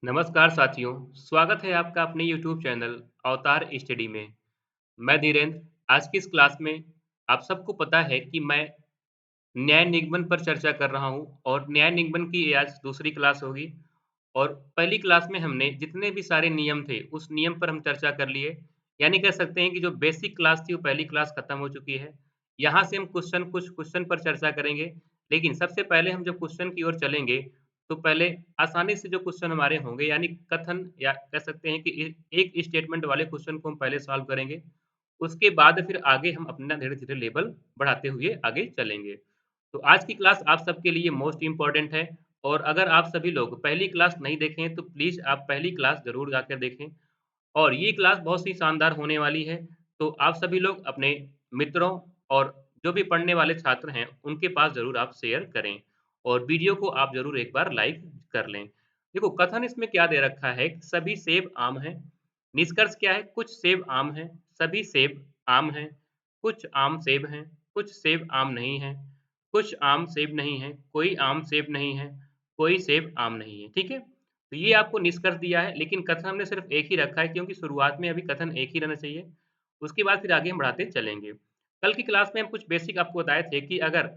नमस्कार साथियों, स्वागत है आपका अपने YouTube चैनल अवतार स्टडी में। मैं धीरेन्द्र। आज की इस क्लास में आप सबको पता है कि मैं न्याय निगमन पर चर्चा कर रहा हूँ और न्याय निगमन की ये आज दूसरी क्लास होगी। और पहली क्लास में हमने जितने भी सारे नियम थे, उस नियम पर हम चर्चा कर लिए। यानी कह सकते हैं कि जो बेसिक क्लास थी, वो पहली क्लास खत्म हो चुकी है। यहाँ से हम कुछ क्वेश्चन पर चर्चा करेंगे, लेकिन सबसे पहले हम जो क्वेश्चन की ओर चलेंगे, तो पहले आसानी से जो क्वेश्चन हमारे होंगे यानी कथन या कह सकते हैं कि एक स्टेटमेंट वाले क्वेश्चन को हम पहले सॉल्व करेंगे। उसके बाद फिर आगे हम अपना धीरे-धीरे लेवल बढ़ाते हुए आगे चलेंगे। तो आज की क्लास आप सबके लिए मोस्ट इम्पोर्टेंट है और अगर आप सभी लोग पहली क्लास नहीं देखे हैं, तो प्लीज़ आप पहली क्लास ज़रूर जाकर देखें और ये क्लास बहुत ही शानदार होने वाली है। तो आप सभी लोग अपने मित्रों और जो भी पढ़ने वाले छात्र हैं, उनके पास ज़रूर आप शेयर करें और वीडियो को आप ज़रूर एक बार लाइक कर लें। देखो कथन इसमें क्या दे रखा है, सभी सेब आम हैं। निष्कर्ष क्या है, कुछ सेब आम हैं, सभी सेब आम हैं, कुछ आम सेब हैं, कुछ सेब आम नहीं हैं, कुछ आम सेब नहीं हैं, कोई आम सेब नहीं है, कोई सेब आम नहीं है। ठीक है? तो ये आपको निष्कर्ष दिया है, लेकिन कथन हमने सिर्फ़ एक ही रखा है क्योंकि शुरुआत में अभी कथन एक ही रहना चाहिए। उसके बाद फिर आगे हम बढ़ाते चलेंगे। कल की क्लास में हम कुछ बेसिक आपको बताए थे कि अगर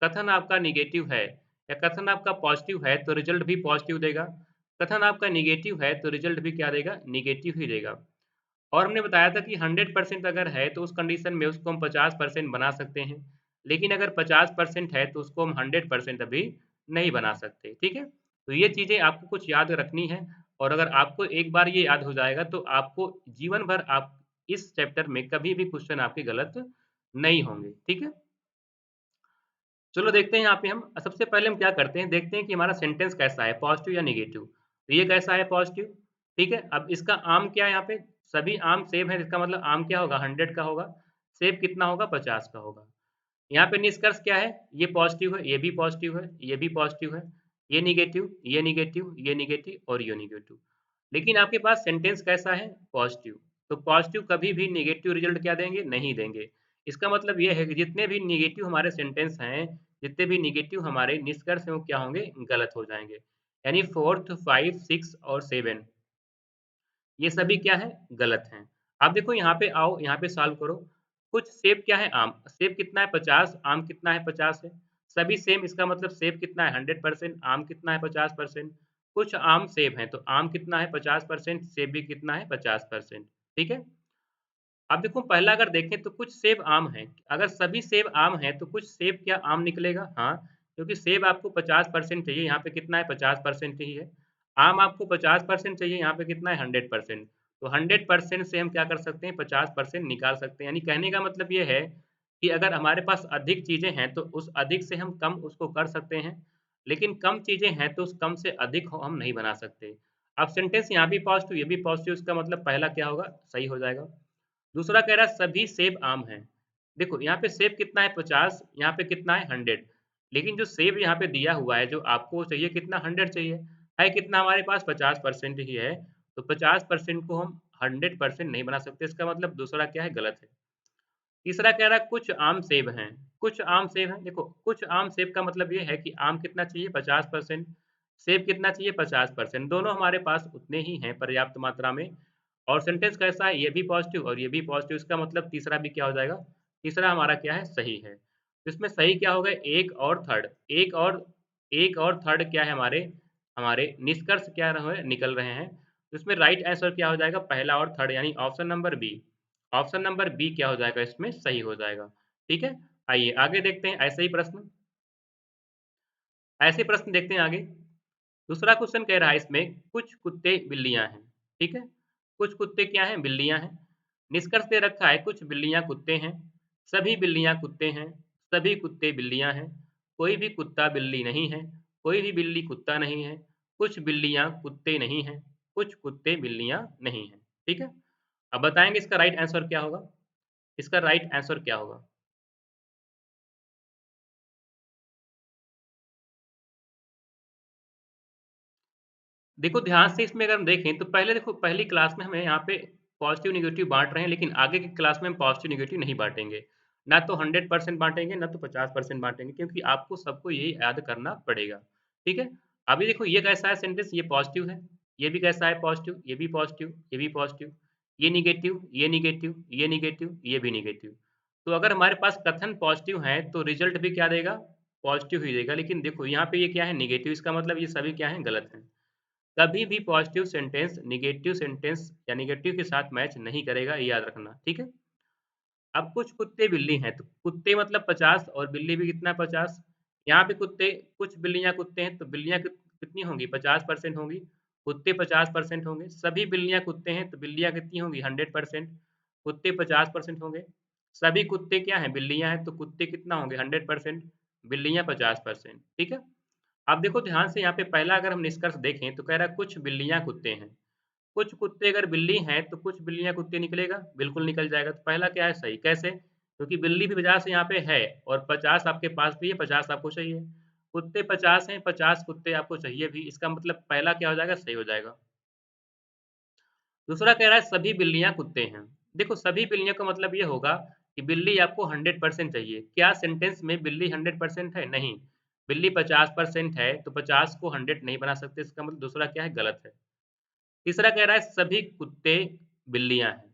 कथन आपका नेगेटिव है या कथन आपका पॉज़िटिव है, तो रिज़ल्ट भी पॉज़िटिव देगा। कथन आपका नेगेटिव है, तो रिज़ल्ट भी क्या देगा? नेगेटिव ही देगा। और हमने बताया था कि 100% अगर है, तो उस कंडीशन में उसको हम 50% बना सकते हैं। लेकिन अगर 50% है, तो उसको हम 100% अभी नहीं बना सकते, ठीक है? तो ये चीज़ें आपको कुछ याद रखनी है और अगर आपको एक बार ये याद हो जाएगा, तो आपको जीवन भर आप इस चैप्टर में कभी भी क्वेश्चन आपके गलत नहीं होंगे, ठीक है? चलो देखते हैं यहाँ पे हम सबसे पहले हम क्या करते हैं, देखते हैं कि हमारा सेंटेंस कैसा है, पॉज़िटिव या नेगेटिव। तो ये कैसा है पॉज़िटिव, ठीक है? अब इसका आम क्या है यहाँ पे, सभी आम सेब हैं, इसका मतलब आम क्या होगा 100 का होगा, सेब कितना होगा 50 का होगा। यहाँ पे निष्कर्ष क्या है, ये पॉज़िटिव है, ये भी पॉज़िटिव है, ये भी पॉज़िटिव है, ये नेगेटिव, ये नेगेटिव, ये नेगेटिव और ये नेगेटिव। लेकिन आपके पास सेंटेंस कैसा है, पॉज़िटिव। तो पॉज़िटिव कभी भी नेगेटिव रिज़ल्ट क्या देंगे, नहीं देंगे। इसका मतलब ये है कि जितने भी नेगेटिव हमारे सेंटेंस हैं, जितने भी नेगेटिव हमारे निष्कर्ष हैं, वो क्या होंगे, गलत हो जाएँगे। यानी 4th, 5, 6 और 7 ये सभी क्या हैं, गलत हैं। आप देखो यहाँ पे आओ, यहाँ पे सॉल्व करो। कुछ सेब क्या है, आम। सेब कितना है 50, आम कितना है 50 है। सभी सेम इसका मतलब सेब कितना है 100%, आम कितना है 50%। कुछ आम सेब हैं, तो आम कितना है 50%, सेब भी कितना है 50%, ठीक है? अब देखो पहला अगर देखें तो कुछ सेब आम हैं। अगर सभी सेब आम हैं, तो कुछ सेब क्या आम निकलेगा? हाँ, क्योंकि सेब आपको 50% चाहिए, यहाँ पे कितना है 50% ही है। आम आपको 50% चाहिए, यहाँ पे कितना है 100%। तो 100% से हम क्या कर सकते हैं 50% निकाल सकते हैं। यानी कहने का मतलब ये है कि अगर हमारे पास अधिक चीज़ें हैं, तो उस अधिक से हम कम उसको कर सकते हैं। लेकिन कम चीज़ें हैं, तो उस कम से अधिक हो हम नहीं बना सकते। अब सेंटेंस यहाँ भी पॉज़िटिव, ये भी पॉज़िटिव, इसका मतलब पहला क्या होगा? सही हो जाएगा। दूसरा कह रहा है सभी सेब आम हैं। देखो यहाँ पे सेब कितना है 50, यहाँ पे कितना है 100। लेकिन जो सेब यहाँ पे दिया हुआ है, जो आपको चाहिए कितना 100 चाहिए, है कितना हमारे पास 50% ही है। तो 50% को हम 100% नहीं बना सकते, इसका मतलब दूसरा क्या है, गलत है। तीसरा कह रहा है कुछ आम सेब हैं, कुछ आम सेब हैं। देखो कुछ आम सेब का मतलब ये है कि आम कितना चाहिए 50%, सेब कितना चाहिए 50%, दोनों हमारे पास उतने ही हैं पर्याप्त मात्रा में। और सेंटेंस कैसा है, ये भी पॉजिटिव और ये भी पॉजिटिव, इसका मतलब तीसरा भी क्या हो जाएगा, तीसरा हमारा क्या है, सही है। तो इसमें सही क्या होगा, एक और थर्ड, एक और थर्ड क्या है, हमारे हमारे निष्कर्ष क्या रहे निकल रहे हैं। तो इसमें राइट आंसर क्या हो जाएगा, पहला और थर्ड, यानी option number B. Option number B क्या हो जाएगा, इसमें सही हो जाएगा। ठीक है? आइए आगे देखते हैं ऐसे ही प्रश्न देखते हैं आगे। दूसरा क्वेश्चन कह रहा है इसमें कुछ कुत्ते बिल्लियाँ हैं, ठीक है? कुछ कुत्ते क्या हैं, बिल्लियाँ हैं। निष्कर्ष दे रखा है कुछ बिल्लियाँ कुत्ते हैं, सभी बिल्लियाँ कुत्ते हैं, सभी कुत्ते बिल्लियाँ हैं, कोई भी कुत्ता बिल्ली नहीं है, कोई भी बिल्ली कुत्ता नहीं है, कुछ बिल्लियाँ कुत्ते नहीं हैं, कुछ कुत्ते बिल्लियाँ नहीं हैं। ठीक है? अब बताएँगे इसका राइट आंसर क्या होगा? इसका राइट आंसर क्या होगा? देखो ध्यान से इसमें अगर हम देखें तो पहले देखो पहली क्लास में हमें यहाँ पे पॉजिटिव नेगेटिव बाँट रहे हैं, लेकिन आगे की क्लास में हम पॉजिटिव नेगेटिव नहीं बाँटेंगे। ना तो 100% बाँटेंगे, ना तो 50% बाँटेंगे, क्योंकि आपको सबको यही याद करना पड़ेगा। ठीक है? अभी देखो ये कैसा है सेंटेंस, ये पॉजिटिव है, ये भी कैसा है पॉजिटिव, ये भी पॉजिटिव, ये भी पॉजिटिव, ये नेगेटिव, ये नेगेटिव, ये नेगेटिव, ये भी नेगेटिव। तो अगर हमारे पास कथन पॉजिटिव है तो रिजल्ट भी क्या देगा? पॉजिटिव ही देगा। लेकिन देखो यहाँ पे ये क्या है नेगेटिव, इसका मतलब ये सभी क्या है गलत हैं। कभी भी पॉजिटिव सेंटेंस या नेगेटिव के साथ मैच नहीं करेगा, ये याद रखना, ठीक है? अब कुछ कुत्ते बिल्ली हैं, तो कुत्ते मतलब 50 और बिल्ली भी कितना 50। यहाँ पे कुत्ते कुछ बिल्लियाँ कुत्ते हैं, तो बिल्लियाँ कितनी होंगी 50% होंगी, कुत्ते 50% होंगे। सभी बिल्लियाँ कुत्ते हैं, तो बिल्लियाँ कितनी होंगी 100%, कुत्ते 50% होंगे। सभी कुत्ते क्या हैं बिल्लियाँ हैं, तो कुत्ते कितना होंगे 100%, बिल्लियाँ 50%, ठीक है? अब देखो ध्यान से यहाँ पे पहला अगर हम निष्कर्ष देखें तो कह रहा है कुछ बिल्लियाँ कुत्ते हैं। कुछ कुत्ते अगर बिल्ली हैं, तो कुछ बिल्लियाँ कुत्ते निकलेगा? बिल्कुल निकल जाएगा। तो पहला क्या है सही, कैसे? क्योंकि बिल्ली भी 50 यहाँ पे है और 50 आपके पास भी है, 50 आपको चाहिए। कुत्ते 50 हैं, 50 कुत्ते आपको चाहिए भी, इसका मतलब पहला क्या हो जाएगा? सही हो जाएगा। दूसरा कह रहा है सभी बिल्लियाँ कुत्ते हैं। देखो सभी बिल्लियों का मतलब ये होगा कि बिल्ली आपको 100% चाहिए। क्या सेंटेंस में बिल्ली 100% है? नहीं। बिल्ली 50% है, तो 50 को 100 नहीं बना सकते, इसका मतलब दूसरा क्या है? गलत है। तीसरा कह रहा है सभी कुत्ते बिल्लियाँ हैं।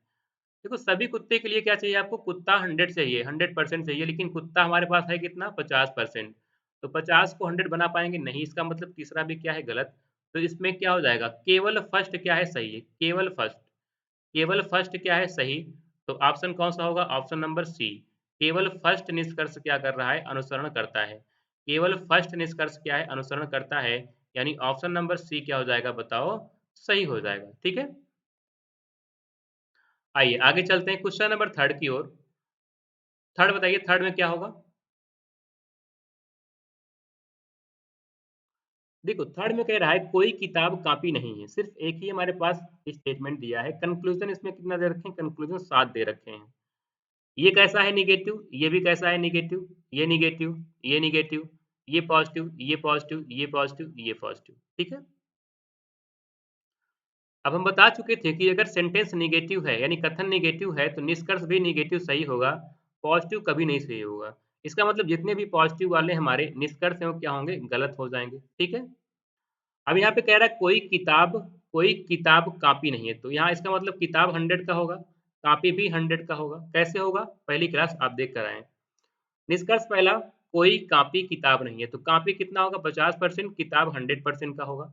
देखो सभी कुत्ते के लिए क्या चाहिए आपको? कुत्ता 100 चाहिए, 100% चाहिए, लेकिन कुत्ता हमारे पास है कितना? 50%। तो 50 को 100 बना पाएँगे? नहीं, इसका मतलब तीसरा भी क्या है? गलत। तो इसमें क्या हो जाएगा? केवल फर्स्ट क्या है? सही है, केवल फर्स्ट। केवल फर्स्ट क्या है? सही। तो ऑप्शन कौन-सा होगा? Option number C. केवल फर्स्ट निष्कर्ष क्या कर रहा है? अनुसरण करता है। केवल फर्स्ट निष्कर्ष क्या है? अनुसरण करता है। यानी ऑप्शन नंबर सी क्या हो जाएगा बताओ? सही हो जाएगा, ठीक है? आइए आगे चलते हैं क्वेश्चन नंबर 3 की ओर। थर्ड बताइए, थर्ड में क्या होगा? देखो थर्ड में कह रहा है कोई किताब कॉपी नहीं है, सिर्फ एक ही हमारे पास स्टेटमेंट दिया है। कंक्लूजन इसमें कितना दे रखे हैं? कंक्लूजन 7 दे रखे हैं। ये कैसा है नेगेटिव, ये भी कैसा है नेगेटिव, ये नेगेटिव, ये नेगेटिव, ये पॉजिटिव, ये पॉजिटिव, ये पॉजिटिव, ये पॉजिटिव, ठीक है? अब हम बता चुके थे कि अगर सेंटेंस नेगेटिव है यानी कथन नेगेटिव है तो निष्कर्ष भी नेगेटिव सही होगा, पॉजिटिव कभी नहीं सही होगा। इसका मतलब जितने भी पॉजिटिव वाले हमारे निष्कर्ष हैं वो क्या होंगे? गलत हो जाएँगे, ठीक है? अब यहाँ पे कह रहा है कोई किताब कॉपी नहीं है, तो यहाँ इसका मतलब किताब 100 का होगा, कॉपी भी 100 का होगा। कैसे होगा? पहली क्लास आप देख कर आएँ। निष्कर्ष पहला, कोई कॉपी किताब नहीं है, तो कॉपी कितना होगा? 50%, किताब 100% का होगा।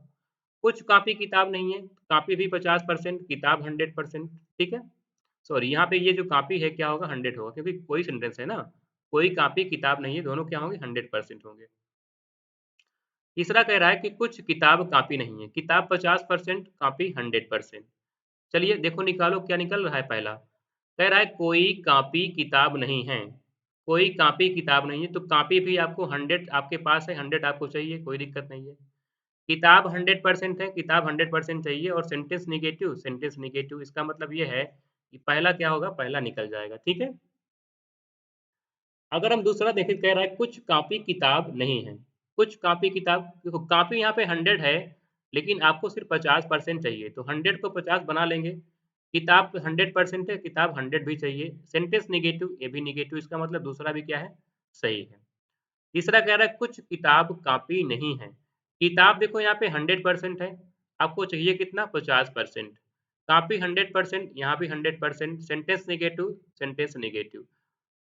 कुछ कॉपी किताब नहीं है, कॉपी भी 50%, किताब 100%, ठीक है? सॉरी यहाँ पे ये जो कॉपी है क्या होगा? 100 होगा क्योंकि कोई सेंटेंस है ना, कोई कॉपी किताब नहीं है, दोनों क्या होंगे? 100% होंगे। तीसरा कह रहा है कि कुछ किताब कॉपी नहीं है, किताब 50%, कॉपी 100%। चलिए देखो निकालो क्या निकल रहा है पहला। कह रहा है कोई कॉपी किताब नहीं है, कोई कॉपी किताब नहीं है, तो कॉपी भी आपको 100 आपके पास है, 100 आपको चाहिए, कोई दिक्कत नहीं है। किताब 100% है, किताब 100% चाहिए और सेंटेंस नेगेटिव इसका मतलब ये है कि पहला क्या होगा? पहला निकल जाएगा, ठीक है? अगर हम दूसरा देखें कह रहा है कुछ कॉपी किताब नहीं है। कुछ कॉपी किताब देखो कॉपी यहाँ पे 100 है, लेकिन आपको सिर्फ़ 50% चाहिए, तो 100 को 50 बना लेंगे। किताब 100% है, किताब 100 भी चाहिए। सेंटेंस नेगेटिव, ये भी नेगेटिव, इसका मतलब दूसरा भी क्या है? सही है। तीसरा कह रहा है कुछ किताब कॉपी नहीं है। किताब देखो यहाँ पे 100% है, आपको चाहिए कितना? 50%। कॉपी 100%, यहाँ भी 100%, सेंटेंस नेगेटिव।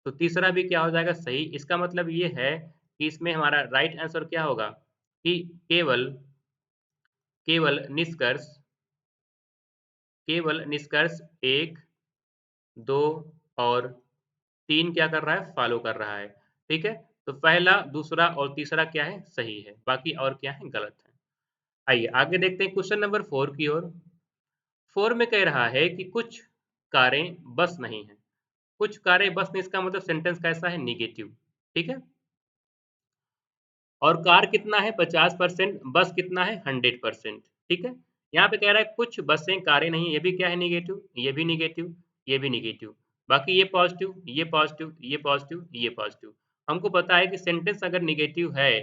तो तीसरा भी क्या हो जाएगा? सही। इसका मतलब ये है कि इसमें हमारा राइट आंसर क्या होगा कि केवल केवल निष्कर्ष केवल निष्कर्ष 1, 2 और 3 क्या कर रहा है? फॉलो कर रहा है। ठीक है? तो पहला, दूसरा और तीसरा क्या है? सही है। बाकी और क्या है? गलत है। आइए आगे देखते हैं क्वेश्चन नंबर 4 की ओर। 4 में कह रहा है कि कुछ कारें बस नहीं हैं। कुछ कारें बस नहीं, इसका मतलब सेंटेंस कैसा है? नेगेटिव। ठीक है? और कार कितना है? 50%, बस कितना है? 100%, ठीक है? यहाँ पे कह रहा है कुछ बसें, कारें नहीं, ये भी क्या है? नेगेटिव, ये भी नेगेटिव, ये भी नेगेटिव। बाकी ये पॉज़िटिव, ये पॉज़िटिव, ये पॉज़िटिव, ये पॉज़िटिव। हमको पता है कि सेंटेंस अगर नेगेटिव है,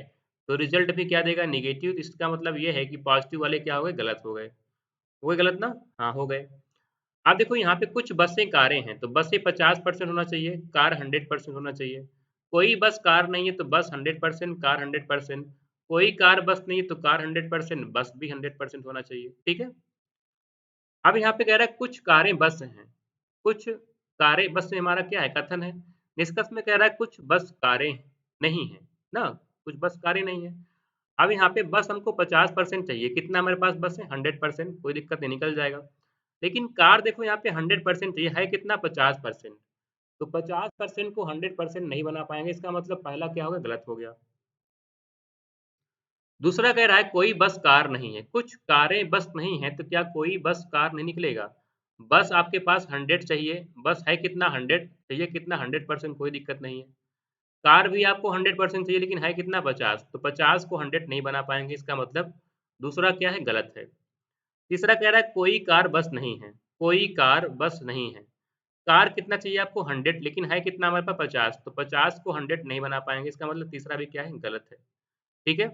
तो रिज़ल्ट भी क्या देगा? नेगेटिव। इसका मतलब ये है कि पॉज़िटिव वाले क्या हो गए? गलत हो गए। हो गए गलत ना? हाँ, हो गए। अब देखो यहाँ पे कुछ बसें, कारें हैं, तो बसें 50% होना चाहिए, कार 100% होना चाहिए। कोई बस कार नहीं है, तो बस 100%, कार 100%। कोई कार बस नहीं है तो कार 100%, बस भी 100% होना चाहिए, ठीक है? अब यहाँ पे कह रहा है कुछ कारें बस हैं, कुछ कारें बस से हमारा क्या है कथन है, निष्कर्ष में कह रहा है कुछ बस कारें नहीं हैं, ना? कुछ बस कारें नहीं हैं। अब यहाँ पे बस हमको 50% चाहिए, कितना हमारे पास बस है 100%, कोई दिक्कत नहीं निकल जाएगा। लेकिन कार देखो यहाँ पे 100% चाहिए, है कितना 50%, तो 50% को 100% नहीं बना पाएँगे, इसका मतलब पहला क्या हो गया गलत हो गया। दूसरा कह रहा है कोई बस कार नहीं है, कुछ कारें बस नहीं है, तो क्या कोई बस कार नहीं निकलेगा? बस आपके पास 100 चाहिए, बस है कितना 100 चाहिए कितना 100% कोई दिक्कत नहीं है। कार भी आपको 100% चाहिए लेकिन है कितना 50, तो 50 को 100 नहीं बना पाएँगे, इसका मतलब दूसरा क्या है गलत है। तीसरा कह रहा है कोई कार बस नहीं है, कोई कार बस नहीं है। कार कितना चाहिए आपको 100 लेकिन है कितना हमारे पास 50, तो 50 को 100 नहीं बना पाएँगे, इसका मतलब तीसरा भी क्या है गलत है। ठीक है?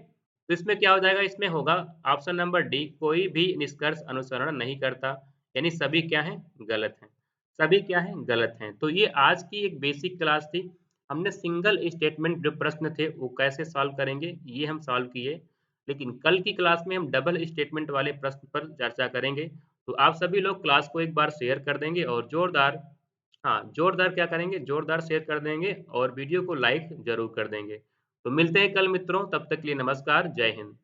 तो इसमें क्या हो जाएगा, इसमें होगा ऑप्शन नंबर डी, कोई भी निष्कर्ष अनुसरण नहीं करता, यानी सभी क्या हैं? गलत हैं। सभी क्या हैं? गलत हैं। तो ये आज की एक बेसिक क्लास थी। हमने सिंगल स्टेटमेंट जो प्रश्न थे, वो कैसे सॉल्व करेंगे, ये हम सॉल्व किए। लेकिन कल की क्लास में हम डबल स्टेटमेंट वाले प्रश्न पर चर्चा करेंगे। तो आप सभी लोग क्लास को एक बार शेयर कर देंगे और ज़ोरदार हाँ, ज़ोरदार क्या करेंगे, ज़ोरदार शेयर कर देंगे और वीडियो को लाइक ज़रूर कर देंगे। तो मिलते हैं कल मित्रों, तब तक के लिए नमस्कार, जय हिंद।